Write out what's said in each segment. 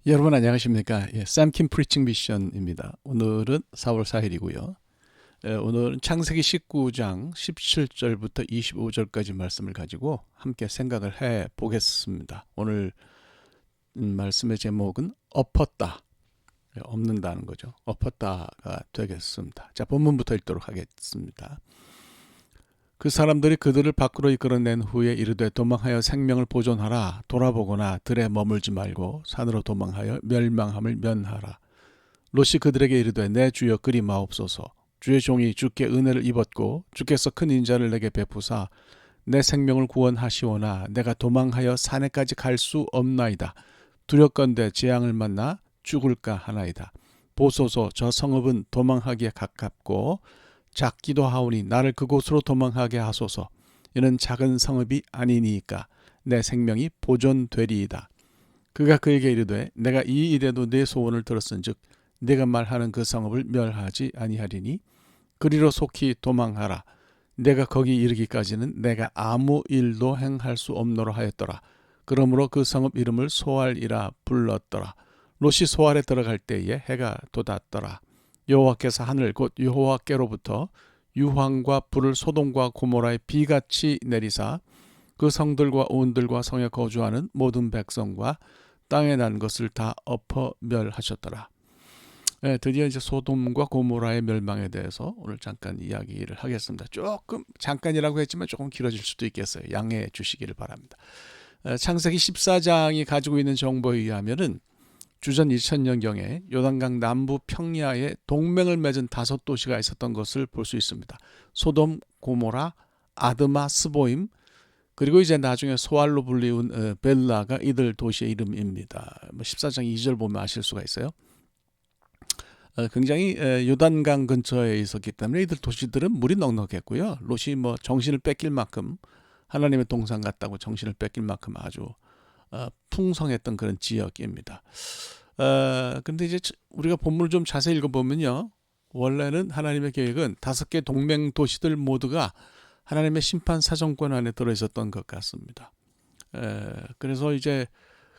여러분 안녕하십니까? 샘킴 프리칭 미션입니다. 오늘은 4월 4일이고요. 오늘은 창세기 19장 17절부터 25절까지 말씀을 가지고 함께 생각을 해 보겠습니다. 오늘 말씀의 제목은 엎었다, 엎는다는 거죠. 엎었다가 되겠습니다. 자, 본문부터 읽도록 하겠습니다. 그 사람들이 그들을 밖으로 이끌어낸 후에 이르되 도망하여 생명을 보존하라. 돌아보거나 들에 머물지 말고 산으로 도망하여 멸망함을 면하라. 롯이 그들에게 이르되 내 주여 그리 마옵소서. 주의 종이 주께 은혜를 입었고 주께서 큰 인자를 내게 베푸사 내 생명을 구원하시오나 내가 도망하여 산에까지 갈 수 없나이다. 두렵건대 재앙을 만나 죽을까 하나이다. 보소서 저 성읍은 도망하기에 가깝고 작기도 하오니 나를 그곳으로 도망하게 하소서. 이는 작은 성읍이 아니니까 내 생명이 보존되리이다. 그가 그에게 이르되 내가 이 일에도 내 소원을 들었은즉 네가 말하는 그 성읍을 멸하지 아니하리니 그리로 속히 도망하라. 내가 거기 이르기까지는 내가 아무 일도 행할 수 없노라 하였더라. 그러므로 그 성읍 이름을 소알이라 불렀더라. 롯이 소알에 들어갈 때에 해가 돋았더라. 여호와께서 하늘 곧 여호와께로부터 유황과 불을 소돔과 고모라에 비같이 내리사 그 성들과 온들과 성에 거주하는 모든 백성과 땅에 난 것을 다 엎어 멸하셨더라. 드디어 이제 소돔과 고모라의 멸망에 대해서 오늘 잠깐 이야기를 하겠습니다. 조금 잠깐이라고 했지만 조금 길어질 수도 있겠어요. 양해해 주시기를 바랍니다. 창세기 14장이 가지고 있는 정보에 의하면은 주전 2000년경에 요단강 남부 평야에 동맹을 맺은 5도시가 있었던 것을 볼 수 있습니다. 소돔, 고모라, 아드마, 스보임, 그리고 이제 나중에 소알로 불리운 벨라가 이들 도시의 이름입니다. 14장 2절 보면 아실 수가 있어요. 굉장히 요단강 근처에 있었기 때문에 이들 도시들은 물이 넉넉했고요. 롯이 뭐 정신을 뺏길 만큼 하나님의 동산 같다고 정신을 뺏길 만큼 아주 풍성했던 그런 지역입니다. 근데 이제 우리가 본문을 좀 자세히 읽어보면요. 원래는 하나님의 계획은 5개 동맹 도시들 모두가 하나님의 심판 사정권 안에 들어있었던 것 같습니다. 그래서 이제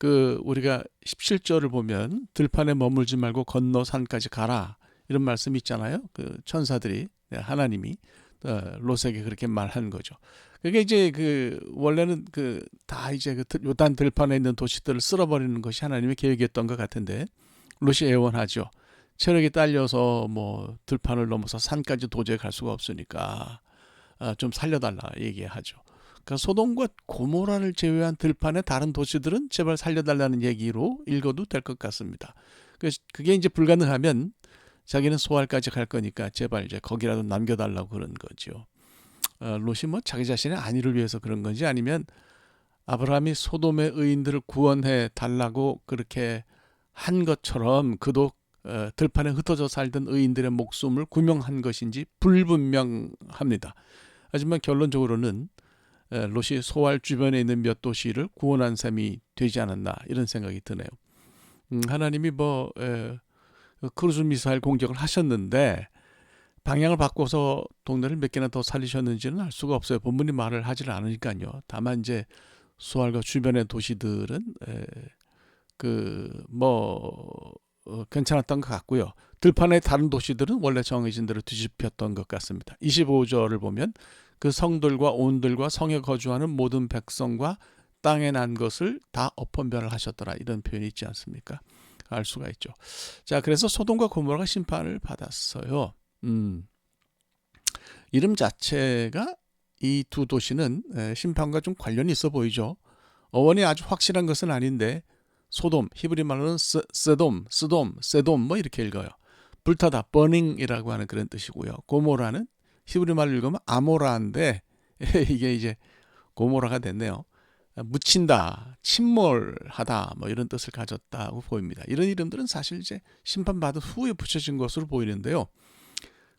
우리가 17절을 보면 들판에 머물지 말고 건너 산까지 가라 이런 말씀이 있잖아요. 그 천사들이 하나님이 롯에게 그렇게 말한 거죠. 그게 이제 원래는 다 이제 요단 들판에 있는 도시들을 쓸어버리는 것이 하나님의 계획이었던 것 같은데 롯이 애원하죠. 체력이 딸려서 뭐 들판을 넘어서 산까지 도저히 갈 수가 없으니까 좀 살려달라 얘기하죠. 그러니까 소돔과 고모라를 제외한 들판의 다른 도시들은 제발 살려달라는 얘기로 읽어도 될 것 같습니다. 그게 이제 불가능하면 자기는 소알까지 갈 거니까 제발 이제 거기라도 남겨달라고 그런 거죠. 롯이 뭐 자기 자신의 안위를 위해서 그런 건지 아니면 아브라함이 소돔의 의인들을 구원해 달라고 그렇게 한 것처럼 그도 들판에 흩어져 살던 의인들의 목숨을 구명한 것인지 불분명합니다. 하지만 결론적으로는 롯이 소알 주변에 있는 몇 도시를 구원한 셈이 되지 않았나 이런 생각이 드네요. 하나님이 크루즈 미사일 공격을 하셨는데 방향을 바꿔서 동네를 몇 개나 더 살리셨는지는 알 수가 없어요. 본문이 말을 하질 않으니까요. 다만 이제 소알과 주변의 도시들은 괜찮았던 것 같고요. 들판의 다른 도시들은 원래 정해진 대로 뒤집혔던 것 같습니다. 25절을 보면 그 성들과 온들과 성에 거주하는 모든 백성과 땅에 난 것을 다 엎어멸을 하셨더라 이런 표현이 있지 않습니까? 알 수가 있죠. 자, 그래서 소돔과 고모라가 심판을 받았어요. 이름 자체가 이 두 도시는 심판과 좀 관련이 있어 보이죠. 어원이 아주 확실한 것은 아닌데 소돔, 히브리 말로는 세돔 뭐 이렇게 읽어요. 불타다, burning이라고 하는 그런 뜻이고요. 고모라는 히브리 말로 읽으면 아모라인데 이게 이제 고모라가 됐네요. 묻힌다, 침몰하다 뭐 이런 뜻을 가졌다고 보입니다. 이런 이름들은 사실 이제 심판받은 후에 붙여진 것으로 보이는데요.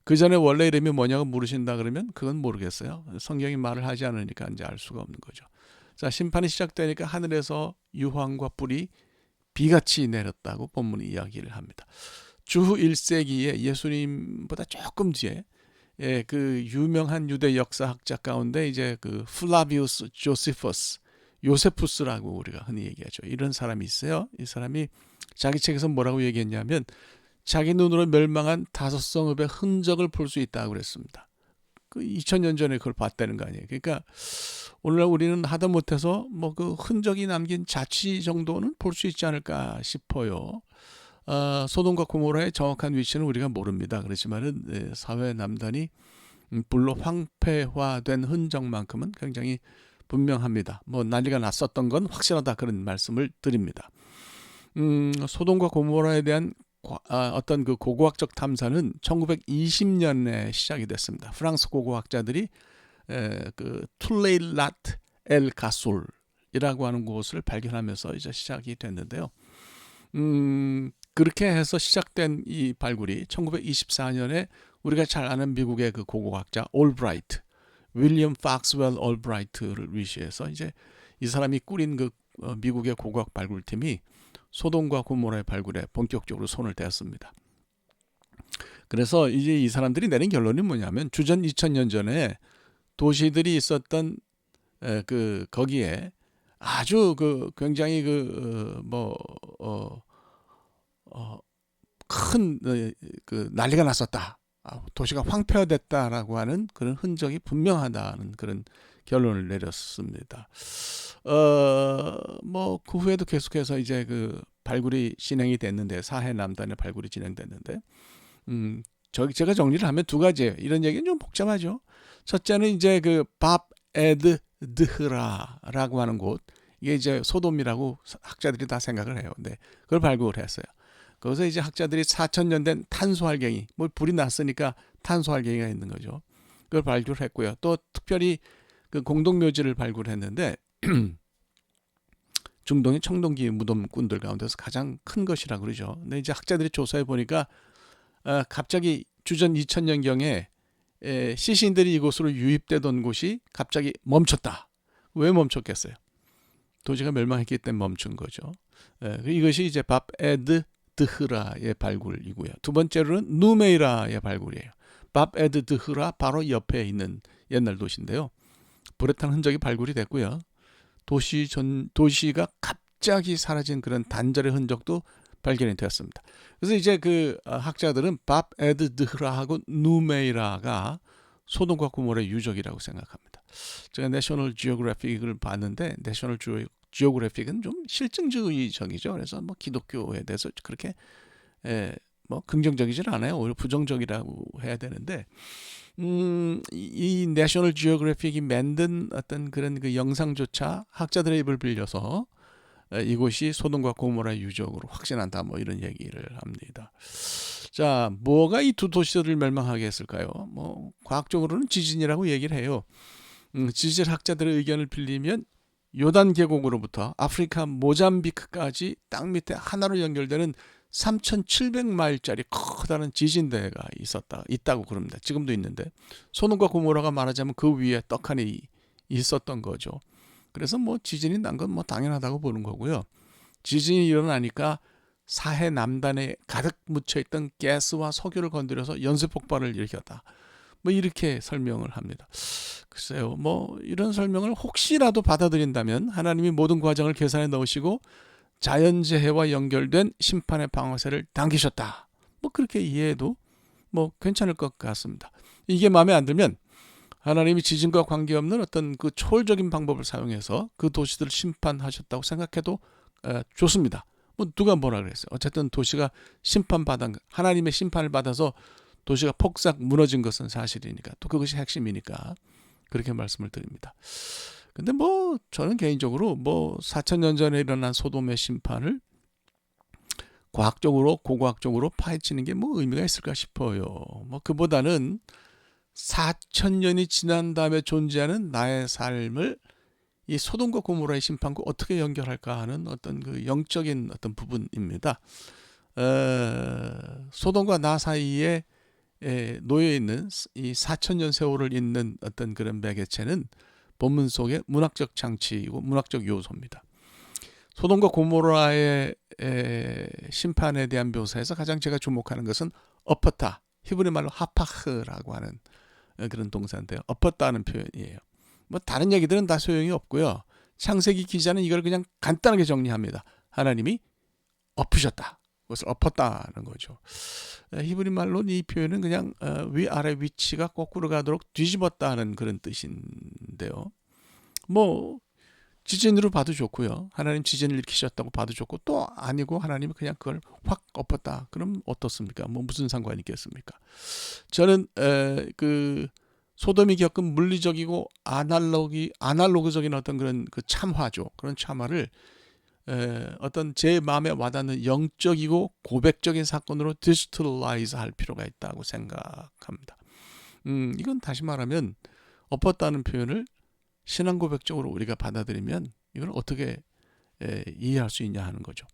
그 전에 원래 이름이 뭐냐고 물으신다 그러면 그건 모르겠어요. 성경이 말을 하지 않으니까 이제 알 수가 없는 거죠. 자, 심판이 시작되니까 하늘에서 유황과 불이 비같이 내렸다고 본문이 이야기를 합니다. 주후 1세기에 예수님보다 조금 뒤에 그 유명한 유대 역사학자 가운데 이제 플라비우스 조세푸스, 요세푸스라고 우리가 흔히 얘기하죠. 이런 사람이 있어요. 이 사람이 자기 책에서 뭐라고 얘기했냐면 자기 눈으로 멸망한 다섯 성읍의 흔적을 볼 수 있다고 그랬습니다. 그 2000년 전에 그걸 봤다는 거 아니에요. 그러니까 오늘날 우리는 하다 못해서 뭐 그 흔적이 남긴 자취 정도는 볼 수 있지 않을까 싶어요. 소돔과 고모라의 정확한 위치는 우리가 모릅니다. 그렇지만은 사회 남단이 불로 황폐화된 흔적만큼은 굉장히 분명합니다. 뭐 난리가 났었던 건 확실하다 그런 말씀을 드립니다. 소돔과 고모라에 대한 어떤 그 고고학적 탐사는 1920년에 시작이 됐습니다. 프랑스 고고학자들이 그 툴레일랏 엘 가솔이라고 하는 곳을 발견하면서 이제 시작이 됐는데요. 그렇게 해서 시작된 이 발굴이 1924년에 우리가 잘 아는 미국의 그 고고학자 올브라이트, 윌리엄 박스웰 올브라이트를 위시해서 이제 이 사람이 꾸린 그 미국의 고고학 발굴팀이 소돔과 고모라의 발굴에 본격적으로 손을 댔습니다. 그래서 이제 이 사람들이 내린 결론이 뭐냐면 주전 2000년 전에 도시들이 있었던 그 거기에 아주 그 굉장히 큰 그 난리가 났었다. 도시가 황폐화됐다라고 하는 그런 흔적이 분명하다는 그런 결론을 내렸습니다. 뭐 그 후에도 계속해서 이제 그 발굴이 진행이 됐는데 사해 남단의 발굴이 진행됐는데 제가 정리를 하면 두 가지예요. 이런 얘기는 좀 복잡하죠. 첫째는 이제 그 밥 에드 드흐라라고 하는 곳, 이게 이제 소돔이라고 학자들이 다 생각을 해요. 근데 그걸 발굴을 했어요. 거기서 이제 학자들이 4000년 된 탄소알갱이, 뭐 불이 났으니까 탄소알갱이가 있는 거죠. 그걸 발굴했고요. 또 특별히 그 공동묘지를 발굴했는데 중동의 청동기 무덤꾼들 가운데서 가장 큰 것이라고 그러죠. 근데 이제 학자들이 조사해 보니까 갑자기 주전 2000년경에 시신들이 이곳으로 유입되던 곳이 갑자기 멈췄다. 왜 멈췄겠어요? 도시가 멸망했기 때문에 멈춘 거죠. 이것이 이제 밥 에드 드흐라의 발굴이고요. 두 번째로는 누메이라의 발굴이에요. 밥 에드 드흐라 바로 옆에 있는 옛날 도시인데요. 불에 탄 흔적이 발굴이 됐고요. 도시가 갑자기 사라진 그런 단절의 흔적도 발견이 되었습니다. 그래서 이제 그 학자들은 밥 에드 드흐라하고 누메이라가 소돔과 고모라의 유적이라고 생각합니다. 제가 내셔널 지오그래픽을 봤는데 내셔널 지오그래픽은 좀 실증주의적이죠. 그래서 뭐 기독교에 대해서 그렇게 뭐 긍정적이질 않아요. 오히려 부정적이라고 해야 되는데 이 내셔널 지오그래픽이 만든 어떤 그런 그 영상조차 학자들의 입을 빌려서 이곳이 소돔과 고모라의 유적으로 확신한다, 뭐 이런 얘기를 합니다. 자, 뭐가 이 두 도시들을 멸망하게 했을까요? 뭐 과학적으로는 지진이라고 얘기를 해요. 지질 학자들의 의견을 빌리면 요단 계곡으로부터 아프리카 모잠비크까지 땅 밑에 하나로 연결되는 3,700마일짜리 커다란 지진대가 있다고 그럽니다. 지금도 있는데 소돔과 고모라가 말하자면 그 위에 떡하니 있었던 거죠. 그래서 뭐 지진이 난 건 뭐 당연하다고 보는 거고요. 지진이 일어나니까 사해 남단에 가득 묻혀있던 가스와 석유를 건드려서 연쇄 폭발을 일으켰다. 뭐 이렇게 설명을 합니다. 글쎄요, 뭐 이런 설명을 혹시라도 받아들인다면 하나님이 모든 과정을 계산에 넣으시고 자연재해와 연결된 심판의 방어세를 당기셨다. 뭐 그렇게 이해해도 뭐 괜찮을 것 같습니다. 이게 마음에 안 들면 하나님이 지진과 관계없는 어떤 그 초월적인 방법을 사용해서 그 도시들을 심판하셨다고 생각해도 좋습니다. 뭐 누가 뭐라 그랬어요. 어쨌든 도시가 하나님의 심판을 받아서 도시가 폭삭 무너진 것은 사실이니까, 또 그것이 핵심이니까 그렇게 말씀을 드립니다. 근데 뭐 저는 개인적으로 뭐 4000년 전에 일어난 소돔의 심판을 고고학적으로 파헤치는 게 뭐 의미가 있을까 싶어요. 뭐 그보다는 4000년이 지난 다음에 존재하는 나의 삶을 이 소돔과 고모라의 심판과 어떻게 연결할까 하는 어떤 그 영적인 어떤 부분입니다. 소돔과 나 사이에 놓여 있는 이 4000년 세월을 잇는 어떤 그런 매개체는 본문 속의 문학적 장치이고 문학적 요소입니다. 소돔과 고모라의 심판에 대한 묘사에서 가장 제가 주목하는 것은 엎었다, 히브리 말로 하파흐라고 하는 그런 동사인데요. 엎었다는 표현이에요. 뭐 다른 얘기들은 다 소용이 없고요. 창세기 기자는 이걸 그냥 간단하게 정리합니다. 하나님이 엎으셨다. 그것을 엎었다는 거죠. 히브리 말로는 이 표현은 그냥 위아래 위치가 거꾸로 가도록 뒤집었다는 그런 뜻인데요. 뭐 지진으로 봐도 좋고요. 하나님 지진을 일으키셨다고 봐도 좋고, 또 아니고 하나님이 그냥 그걸 확 엎었다. 그럼 어떻습니까? 뭐 무슨 상관이 있겠습니까? 저는 그 소돔이 겪은 물리적이고 아날로그적인 어떤 그런 그 참화죠. 그런 참화를 어떤 제 마음에 와닿는 영적이고 고백적인 사건으로 디지털라이즈 할 필요가 있다고 생각합니다. 이건 다시 말하면 엎었다는 표현을 신앙 고백적으로 우리가 받아들이면 이걸 어떻게 이해할 수 있냐 하는 거죠.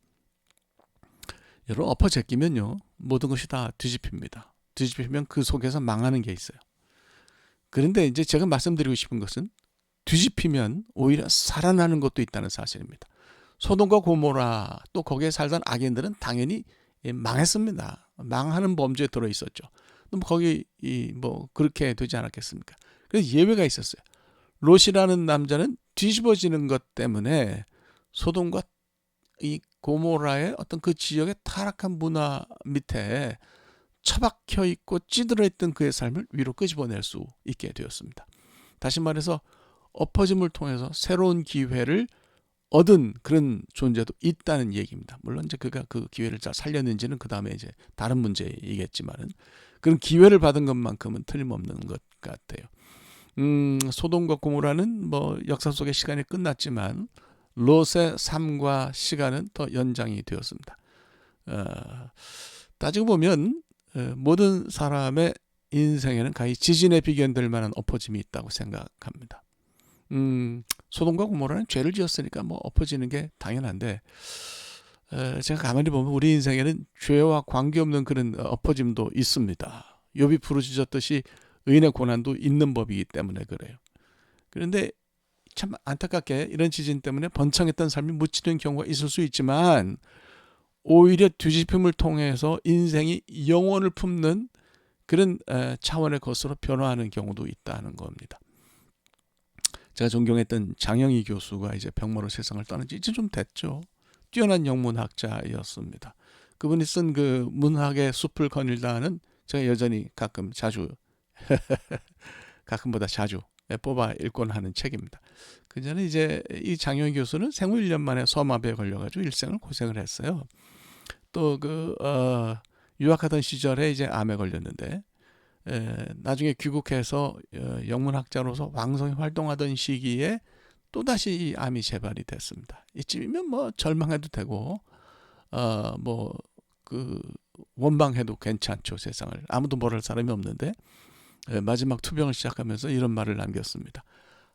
여러분, 엎어 제끼면요, 모든 것이 다 뒤집힙니다. 뒤집히면 그 속에서 망하는 게 있어요. 그런데 이제 제가 말씀드리고 싶은 것은 뒤집히면 오히려 살아나는 것도 있다는 사실입니다. 소돔과 고모라, 또 거기에 살던 악인들은 당연히 망했습니다. 망하는 범죄에 들어 있었죠. 거기 뭐 그렇게 되지 않았겠습니까? 그래서 예외가 있었어요. 롯이라는 남자는 뒤집어지는 것 때문에 소돔과 이 고모라의 어떤 그 지역의 타락한 문화 밑에 처박혀 있고 찌들어 있던 그의 삶을 위로 끄집어낼 수 있게 되었습니다. 다시 말해서 엎어짐을 통해서 새로운 기회를 얻은 그런 존재도 있다는 얘기입니다. 물론 이제 그가 그 기회를 잘 살렸는지는 그 다음에 이제 다른 문제이겠지만은, 그런 기회를 받은 것만큼은 틀림없는 것 같아요. 소돔과 고모라는 뭐 역사 속의 시간이 끝났지만 롯의 삶과 시간은 더 연장이 되었습니다. 따지고 보면 모든 사람의 인생에는 가히 지진에 비견될 만한 엎어짐이 있다고 생각합니다. 소돔과 고모라는 죄를 지었으니까 뭐 엎어지는 게 당연한데, 제가 가만히 보면 우리 인생에는 죄와 관계없는 그런 엎어짐도 있습니다. 욥이 부르짖었듯이 의인의 고난도 있는 법이기 때문에 그래요. 그런데 참 안타깝게 이런 지진 때문에 번창했던 삶이 묻히는 경우가 있을 수 있지만, 오히려 뒤집힘을 통해서 인생이 영혼을 품는 그런 차원의 것으로 변화하는 경우도 있다는 겁니다. 제가 존경했던 장영희 교수가 이제 병마로 세상을 떠난 지 이제 좀 됐죠. 뛰어난 영문학자였습니다. 그분이 쓴 그 문학의 숲을 거닐다는, 제가 여전히 가끔보다 자주 뽑아 읽곤 하는 책입니다. 그 전에 이제 이 장영희 교수는 생후 1년 만에 섬압에 걸려가지고 일생을 고생을 했어요. 또 유학하던 시절에 이제 암에 걸렸는데, 나중에 귀국해서 영문학자로서 왕성히 활동하던 시기에 또다시 이 암이 재발이 됐습니다. 이쯤이면 뭐 절망해도 되고 뭐 그 원망해도 괜찮죠. 세상을 아무도 모를 사람이 없는데, 마지막 투병을 시작하면서 이런 말을 남겼습니다.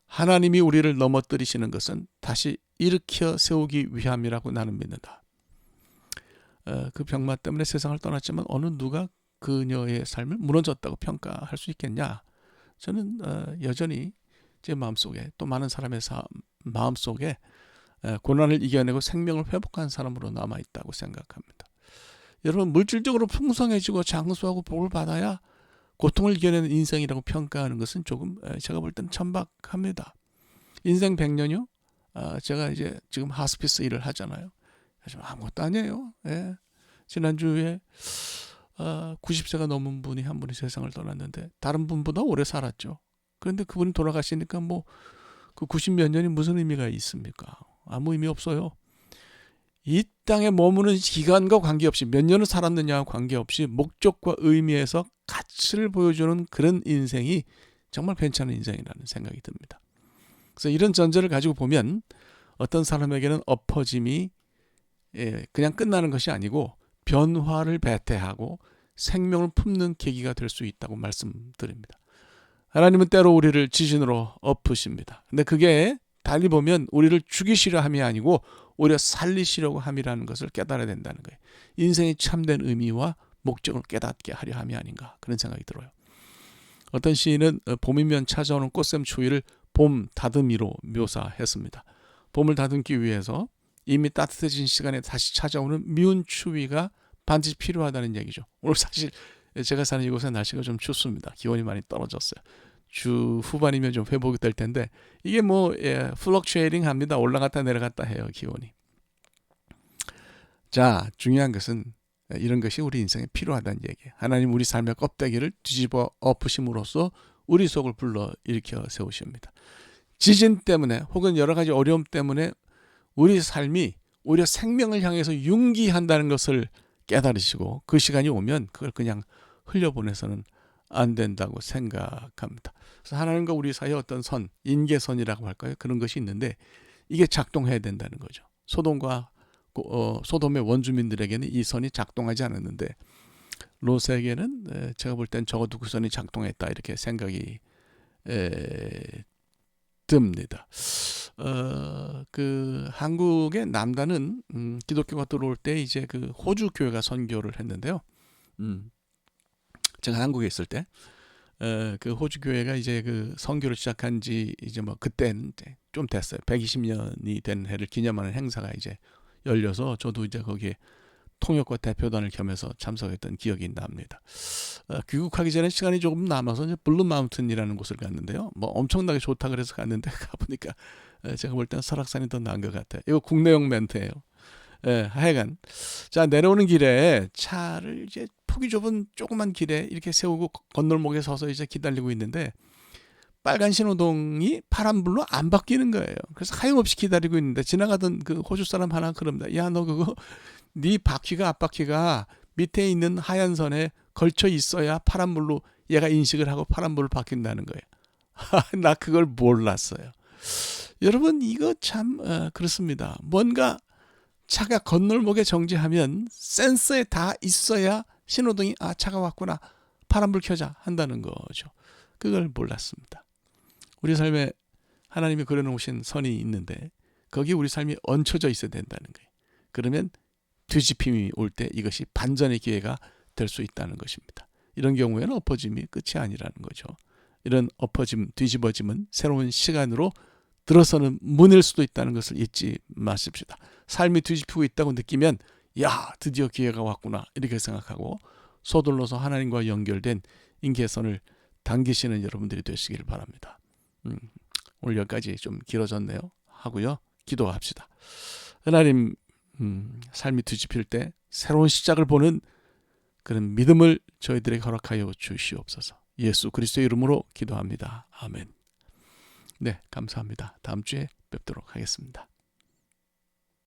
하나님이 우리를 넘어뜨리시는 것은 다시 일으켜 세우기 위함이라고 나는 믿는다. 그 병마 때문에 세상을 떠났지만 어느 누가 그녀의 삶을 무너졌다고 평가할 수 있겠냐? 저는 여전히 제 마음속에, 또 많은 사람의 마음속에 고난을 이겨내고 생명을 회복한 사람으로 남아있다고 생각합니다. 여러분, 물질적으로 풍성해지고 장수하고 복을 받아야 고통을 이겨내는 인생이라고 평가하는 것은 조금 제가 볼 때는 천박합니다. 인생 100년이요? 제가 이제 지금 하스피스 일을 하잖아요. 하지만 아무것도 아니에요. 예. 지난주에 90세가 넘은 분이 한 분이 세상을 떠났는데 다른 분보다 오래 살았죠. 그런데 그분이 돌아가시니까 뭐 그 90몇 년이 무슨 의미가 있습니까? 아무 의미 없어요. 이 땅에 머무는 기간과 관계없이, 몇 년을 살았느냐와 관계없이 목적과 의미에서 가치를 보여주는 그런 인생이 정말 괜찮은 인생이라는 생각이 듭니다. 그래서 이런 전제를 가지고 보면 어떤 사람에게는 엎어짐이 그냥 끝나는 것이 아니고 변화를 배태하고 생명을 품는 계기가 될 수 있다고 말씀드립니다. 하나님은 때로 우리를 지진으로 엎으십니다. 근데 그게 달리 보면 우리를 죽이시려 함이 아니고 오히려 살리시려고 함이라는 것을 깨달아야 된다는 거예요. 인생의 참된 의미와 목적을 깨닫게 하려 함이 아닌가, 그런 생각이 들어요. 어떤 시인은 봄이면 찾아오는 꽃샘 추위를 봄 다듬이로 묘사했습니다. 봄을 다듬기 위해서 이미 따뜻해진 시간에 다시 찾아오는 미운 추위가 반드시 필요하다는 얘기죠. 오늘 사실 제가 사는 이곳의 날씨가 좀 춥습니다. 기온이 많이 떨어졌어요. 주 후반이면 좀 회복이 될 텐데, 이게 뭐 플럭추에이팅 합니다. 올라갔다 내려갔다 해요, 기온이. 자, 중요한 것은 이런 것이 우리 인생에 필요하다는 얘기예요. 하나님 우리 삶의 껍데기를 뒤집어 엎으심으로써 우리 속을 불러 일으켜 세우십니다. 지진 때문에 혹은 여러 가지 어려움 때문에 우리 삶이 오히려 생명을 향해서 융기한다는 것을 깨달으시고 그 시간이 오면 그걸 그냥 흘려보내서는 안 된다고 생각합니다. 그래서 하나님과 우리 사이에 어떤 선, 인계선이라고 할까요? 그런 것이 있는데 이게 작동해야 된다는 거죠. 소돔의 원주민들에게는 이 선이 작동하지 않았는데 롯에게는 제가 볼 땐 적어도 그 선이 작동했다 이렇게 생각이 듭니다. 그 한국의 남단은 기독교가 들어올 때 이제 그 호주 교회가 선교를 했는데요. 제가 한국에 있을 때 그 호주 교회가 이제 그 선교를 시작한 지 이제 뭐 그때는 이제 좀 됐어요. 120년이 된 해를 기념하는 행사가 이제 열려서 저도 이제 거기에 통역과 대표단을 겸해서 참석했던 기억이 납니다. 귀국하기 전에 시간이 조금 남아서 이제 블루 마운틴이라는 곳을 갔는데요. 뭐 엄청나게 좋다 그래서 갔는데 가보니까 제가 볼 때는 설악산이 더 나은 것 같아요. 이거 국내용 멘트예요. 하여간 자 내려오는 길에 차를 이제 폭이 좁은 조그만 길에 이렇게 세우고 건널목에 서서 이제 기다리고 있는데 빨간 신호등이 파란불로 안 바뀌는 거예요. 그래서 하염없이 기다리고 있는데 지나가던 그 호주 사람 하나 그럽니다. 야, 너 그거 네 바퀴가 앞바퀴가 밑에 있는 하얀 선에 걸쳐 있어야 파란불로 얘가 인식을 하고 파란불로 바뀐다는 거예요. 나 그걸 몰랐어요. 여러분 이거 참 그렇습니다. 뭔가 차가 건널목에 정지하면 센서에 다 있어야 신호등이 차가 왔구나 파란불 켜자 한다는 거죠. 그걸 몰랐습니다. 우리 삶에 하나님이 그려놓으신 선이 있는데 거기에 우리 삶이 얹혀져 있어야 된다는 거예요. 그러면 뒤집힘이 올 때 이것이 반전의 기회가 될 수 있다는 것입니다. 이런 경우에는 엎어짐이 끝이 아니라는 거죠. 이런 엎어짐, 뒤집어짐은 새로운 시간으로 들어서는 문일 수도 있다는 것을 잊지 마십시다. 삶이 뒤집히고 있다고 느끼면 야 드디어 기회가 왔구나 이렇게 생각하고 서둘러서 하나님과 연결된 인계선을 당기시는 여러분들이 되시길 바랍니다. 오늘 여기까지 좀 길어졌네요. 하고요. 기도합시다. 하나님 삶이 뒤집힐 때 새로운 시작을 보는 그런 믿음을 저희들에게 허락하여 주시옵소서. 예수 그리스도의 이름으로 기도합니다. 아멘. 네, 감사합니다. 다음 주에 뵙도록 하겠습니다.